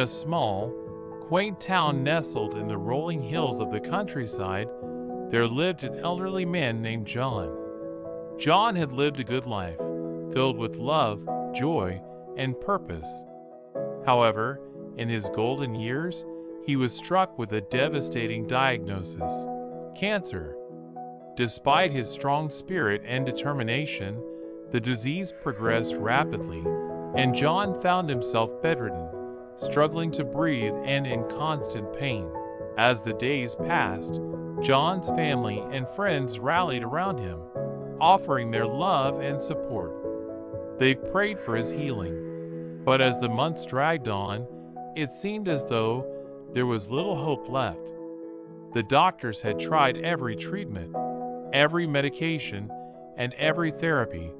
a small, quaint town nestled in the rolling hills of the countryside, there lived an elderly man named John. John had lived a good life, filled with love, joy, and purpose. However, in his golden years, he was struck with a devastating diagnosis: cancer. Despite his strong spirit and determination, the disease progressed rapidly, and John found himself bedridden, struggling to breathe and in constant pain. As the days passed, John's family and friends rallied around him, offering their love and support. They prayed for his healing, but as the months dragged on, it seemed as though there was little hope left. The doctors had tried every treatment, every medication, and every therapy,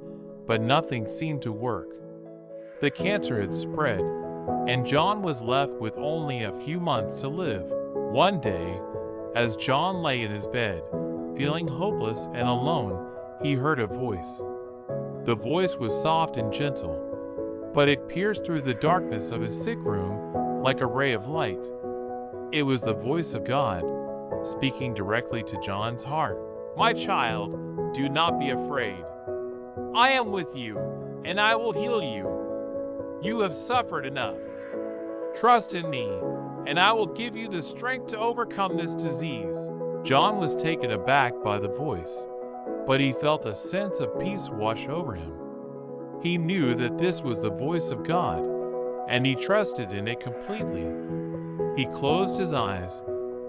but nothing seemed to work. The cancer had spread, and John was left with only a few months to live. One day, as John lay in his bed, feeling hopeless and alone, he heard a voice. The voice was soft and gentle, but it pierced through the darkness of his sick room like a ray of light. It was the voice of God, speaking directly to John's heart. "My child, do not be afraid. I am with you, and I will heal you. You have suffered enough. Trust in me, and I will give you the strength to overcome this disease." John was taken aback by the voice, but he felt a sense of peace wash over him. He knew that this was the voice of God, and he trusted in it completely. He closed his eyes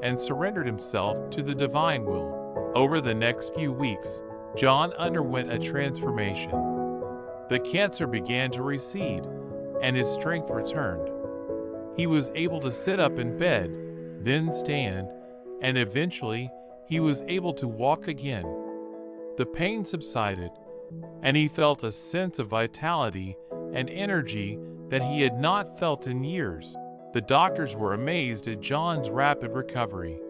and surrendered himself to the divine will. Over the next few weeks, John underwent a transformation. The cancer began to recede, and his strength returned. He was able to sit up in bed, then stand, and eventually he was able to walk again. The pain subsided, and he felt a sense of vitality and energy that he had not felt in years. The doctors were amazed at John's rapid recovery,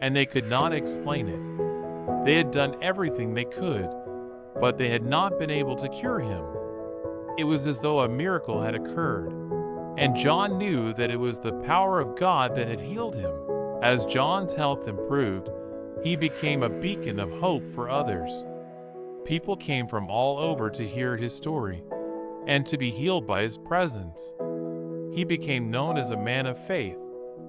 and they could not explain it. They had done everything they could, but they had not been able to cure him. It was as though a miracle had occurred, and John knew that it was the power of God that had healed him. As John's health improved, he became a beacon of hope for others. People came from all over to hear his story and to be healed by his presence. He became known as a man of faith,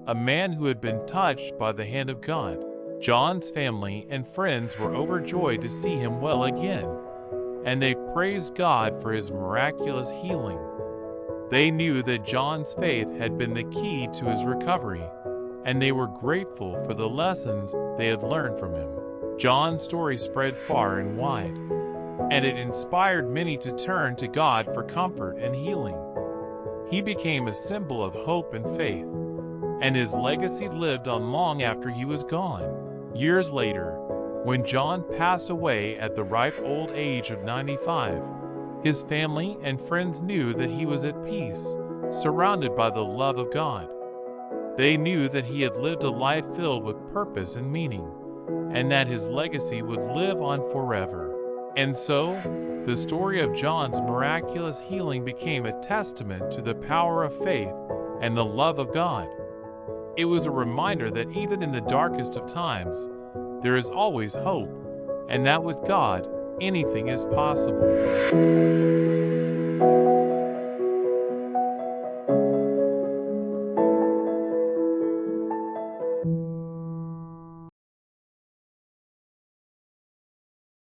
a man who had been touched by the hand of God. John's family and friends were overjoyed to see him well again, and they praised God for his miraculous healing. They knew that John's faith had been the key to his recovery, and they were grateful for the lessons they had learned from him. John's story spread far and wide, and it inspired many to turn to God for comfort and healing. He became a symbol of hope and faith, and his legacy lived on long after he was gone. Years later, when John passed away at the ripe old age of 95, his family and friends knew that he was at peace, surrounded by the love of God. They knew that he had lived a life filled with purpose and meaning, and that his legacy would live on forever. And so, the story of John's miraculous healing became a testament to the power of faith and the love of God. It was a reminder that even in the darkest of times, there is always hope, and that with God, anything is possible.